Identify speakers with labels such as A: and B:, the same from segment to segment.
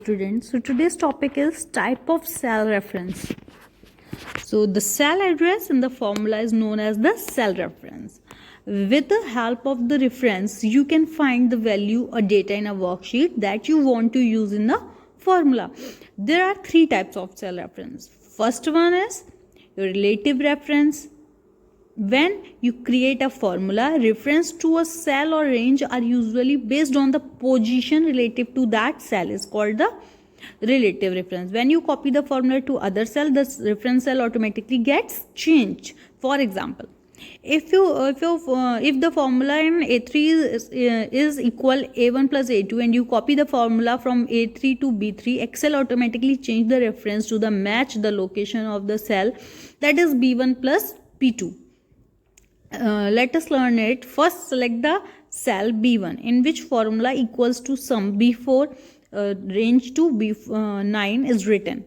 A: Students, so today's topic is type of cell reference. So the cell address in the formula is known as the cell reference. With the help of the reference, you can find the value or data in a worksheet that you want to use in the formula. There are three types of cell reference. First one is relative reference. When you create a formula, reference to a cell or range are usually based on the position relative to that cell is called the relative reference. When you copy the formula to other cell, the reference cell automatically gets changed. For example, if the formula in A3 is equal A1 plus A2 and you copy the formula from A3 to B3, Excel automatically change the reference to the match the location of the cell, that is B1 plus B2. Let us learn it. First, select the cell B1 in which formula equals to sum B4 range to B9 is written.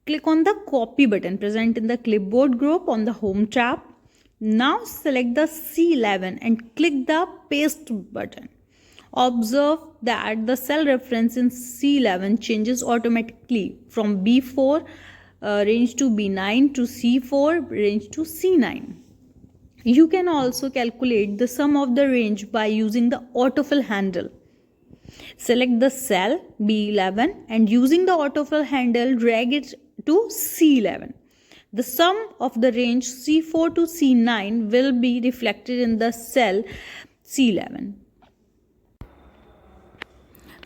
A: Click on the copy button present in the clipboard group on the home tab. Now select the C11 and click the paste button. Observe that the cell reference in C11 changes automatically from B4 range to B9 to C4 range to C9. You can also calculate the sum of the range by using the autofill handle. Select the cell B11 and using the autofill handle drag it to C11. The sum of the range C4 to C9 will be reflected in the cell C11.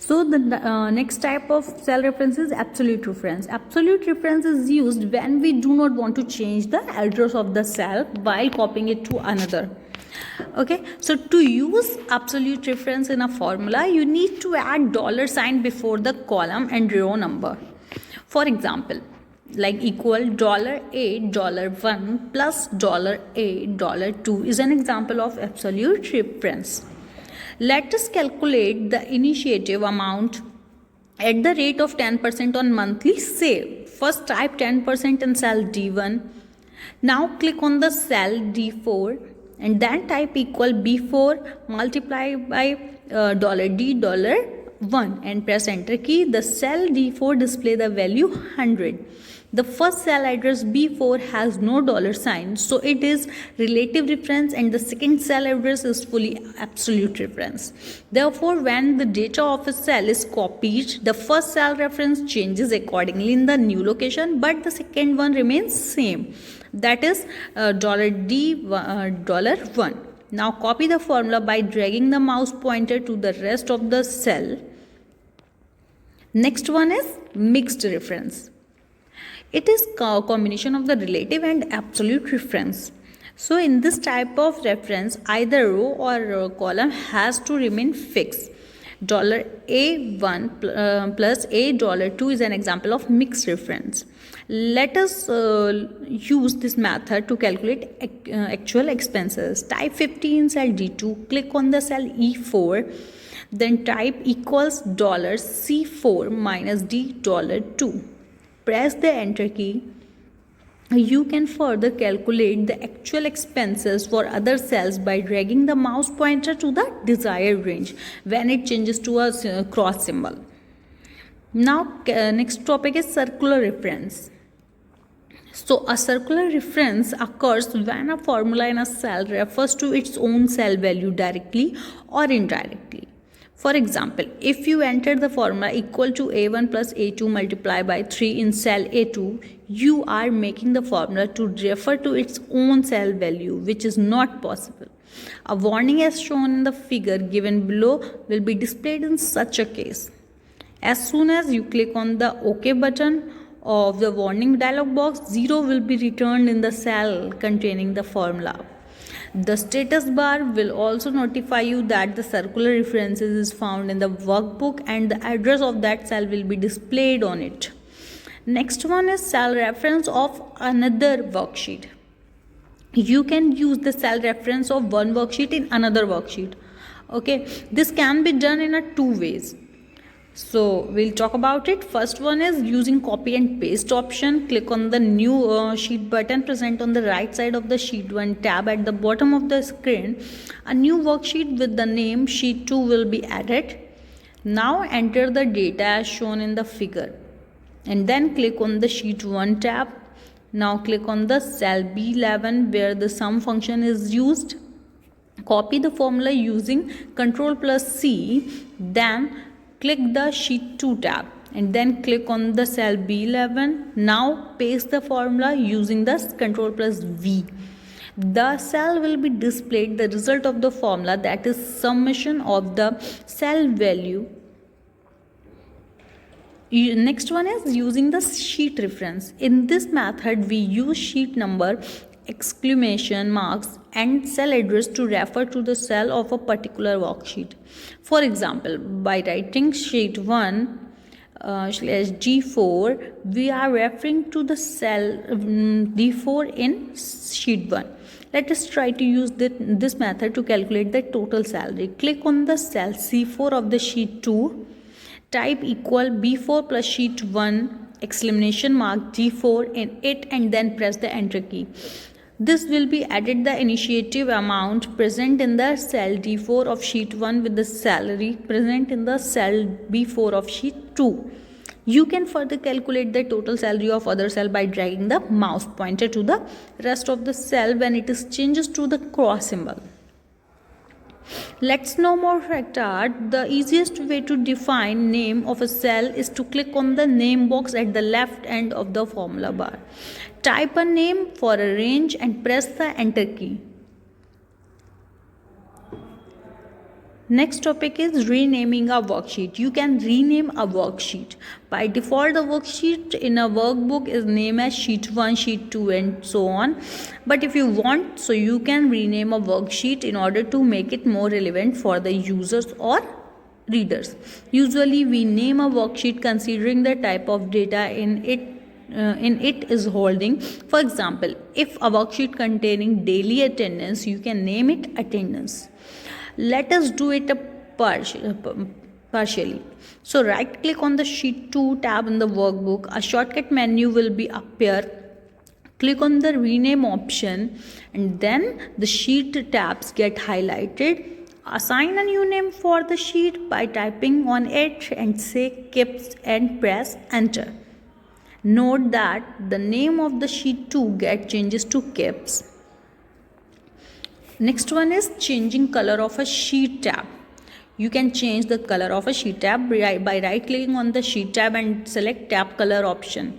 A: So the next type of cell reference is absolute reference. Absolute reference is used when we do not want to change the address of the cell while copying it to another. Okay, so to use absolute reference in a formula, you need to add $sign before the column and row number. For example, like equal $A, $1 plus $A, $2 is an example of absolute reference. Let us calculate the initiative amount at the rate of 10% on monthly sale. First type 10% in cell D1. Now click on the cell D4 and then type equal B4 multiplied by $D, $1 and press enter key. The cell D4 display the value 100. The first cell address B4 has no $sign, so it is relative reference, and the second cell address is fully absolute reference. Therefore, when the data of a cell is copied, the first cell reference changes accordingly in the new location, but the second one remains same. That is $D, $1. Now copy the formula by dragging the mouse pointer to the rest of the cell. Next one is mixed reference. It is a combination of the relative and absolute reference. So in this type of reference, either row or column has to remain fixed. $A1 plus $2 is an example of mixed reference. Let us use this method to calculate actual expenses. Type 50 in cell D2, click on the cell E4, then type equals $C4 minus D $2. Press the enter key. You can further calculate the actual expenses for other cells by dragging the mouse pointer to the desired range when it changes to a cross symbol. Now next topic is circular reference. So a circular reference occurs when a formula in a cell refers to its own cell value directly or indirectly. For example, if you enter the formula equal to A1 plus A2 multiplied by 3 in cell A2, you are making the formula to refer to its own cell value, which is not possible. A warning as shown in the figure given below will be displayed in such a case. As soon as you click on the OK button of the warning dialog box, 0 will be returned in the cell containing the formula. The status bar will also notify you that the circular references is found in the workbook and the address of that cell will be displayed on it. Next one is cell reference of another worksheet. You can use the cell reference of one worksheet in another worksheet. Okay, this can be done in two ways. So we'll talk about it. First one is using copy and paste option. Click on the new sheet button present on the right side of the sheet 1 tab at the bottom of the screen. A new worksheet with the name sheet 2 will be added. Now enter the data as shown in the figure and then click on the sheet 1 tab. Now click on the cell B11 where the sum function is used. Copy the formula using Ctrl+C, then click the sheet 2 tab and then click on the cell B11. Now paste the formula using the Ctrl+V. The cell will be displayed the result of the formula, that is summation of the cell value. Next one is using the sheet reference. In this method we use sheet number, exclamation marks and cell address to refer to the cell of a particular worksheet. For example, by writing sheet 1 /G4, we are referring to the cell D4 in sheet 1. Let us try to use this method to calculate the total salary. Click on the cell C4 of the sheet 2. Type equal B4 plus sheet 1 exclamation mark G4 in it and then press the enter key. This will be added the initiative amount present in the cell D4 of sheet 1 with the salary present in the cell B4 of sheet 2. You can further calculate the total salary of other cell by dragging the mouse pointer to the rest of the cell when it is changes to the cross symbol. Let's know more factor. The easiest way to define name of a cell is to click on the name box at the left end of the formula bar. Type a name for a range and press the enter key. Next topic is renaming a worksheet. You can rename a worksheet. By default, the worksheet in a workbook is named as sheet 1, sheet 2 and so on. But if you want, so you can rename a worksheet in order to make it more relevant for the users or readers. Usually we name a worksheet considering the type of data in it is holding. For example, if a worksheet containing daily attendance, you can name it attendance. Let us do it partially. So right click on the sheet 2 tab in the workbook. A shortcut menu will be appear. Click on the rename option and then the sheet tabs get highlighted. Assign a new name for the sheet by typing on it and say KIPS and press enter. Note that the name of the sheet 2 get changes to KIPS. Next one is changing color of a sheet tab. You can change the color of a sheet tab by right clicking on the sheet tab and select tab color option.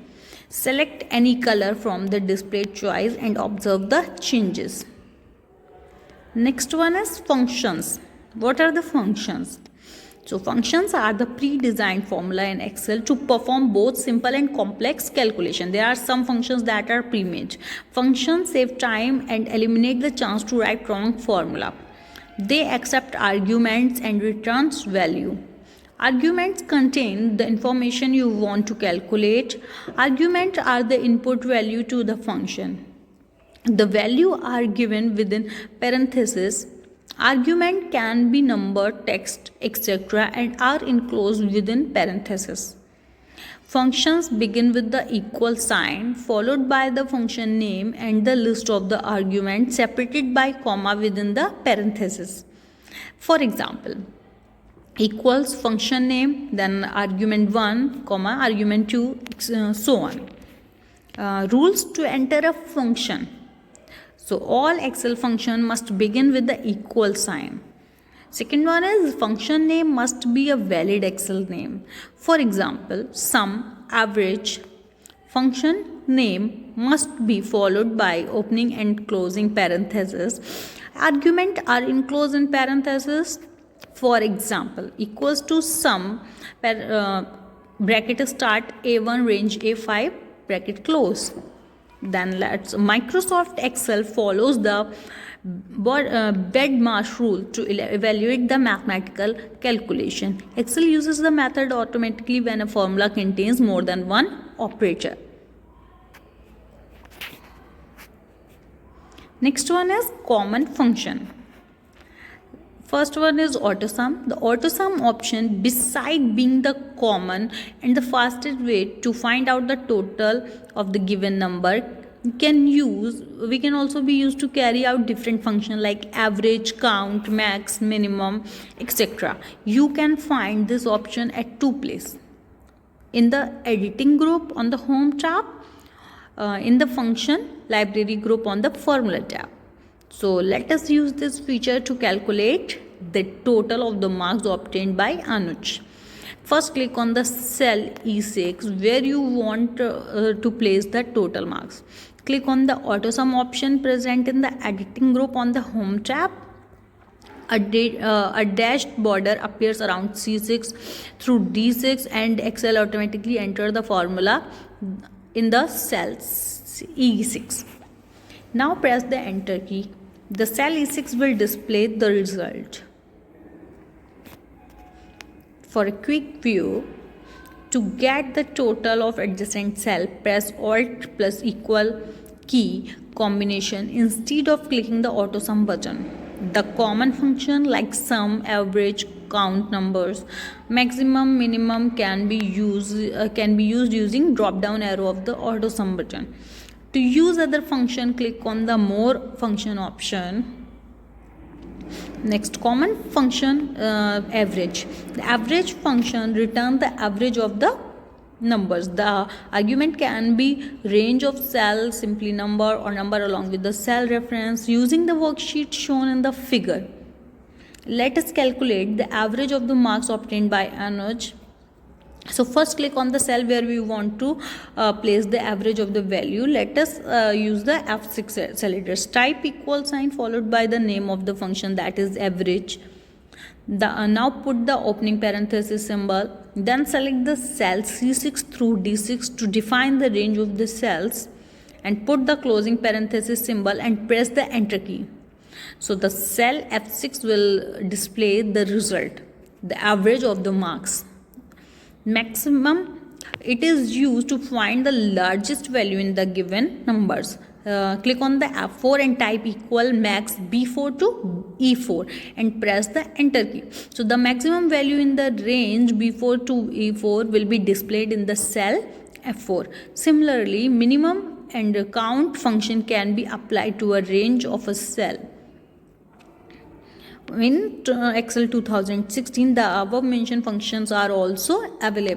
A: Select any color from the display choice and observe the changes. Next one is functions. What are the functions? So functions are the pre-designed formula in Excel to perform both simple and complex calculation. There are some functions that are pre-made. Functions save time and eliminate the chance to write wrong formula. They accept arguments and returns value. Arguments contain the information you want to calculate. Arguments are the input value to the function. The value are given within parentheses. Argument can be number, text, etc. and are enclosed within parentheses. Functions begin with the equal sign followed by the function name and the list of the arguments separated by comma within the parentheses. For example, equals function name, then argument 1, comma, argument 2, so on. Rules to enter a function. So all Excel function must begin with the equal sign. Second one is function name must be a valid Excel name. For example, sum, average. Function name must be followed by opening and closing parentheses. Argument are enclosed in parentheses. For example, equals to sum, bracket start A1 range A5 bracket close. Then let's Microsoft Excel follows the BEDMAS rule to evaluate the mathematical calculation. Excel uses the method automatically when a formula contains more than one operator. Next one is common function. First one is AutoSum. The AutoSum option, beside being the common and the fastest way to find out the total of the given number, we can also be used to carry out different functions like average, count, max, minimum, etc. You can find this option at two places: in the editing group on the home tab, in the function library group on the formula tab. So let us use this feature to calculate the total of the marks obtained by Anuj. First, click on the cell E6 where you want to place the total marks. Click on the auto sum option present in the editing group on the home tab. A dashed border appears around C6 through D6 and Excel automatically enter the formula in the cell E6. Now press the enter key. The cell E6 will display the result. For a quick view, to get the total of adjacent cell, press Alt plus equal key combination instead of clicking the auto sum button. The common function like sum, average, count numbers, maximum, minimum can be used using drop down arrow of the auto sum button. To use other function, click on the more function option. Next, common function average. The average function returns the average of the numbers. The argument can be range of cell, simply number, or number along with the cell reference using the worksheet shown in the figure. Let us calculate the average of the marks obtained by Anuj. So first click on the cell where we want to place the average of the value. Let us use the F6 cell address. Type equal sign followed by the name of the function, that is average. Now put the opening parenthesis symbol. Then select the cell C6 through D6 to define the range of the cells and put the closing parenthesis symbol and press the enter key. So the cell F6 will display the result, the average of the marks. Maximum, it is used to find the largest value in the given numbers. Click on the F4 and type equal max B4 to E4 and press the enter key. So the maximum value in the range B4 to E4 will be displayed in the cell F4. Similarly, minimum and count function can be applied to a range of a cell. In Excel 2016, the above mentioned functions are also available.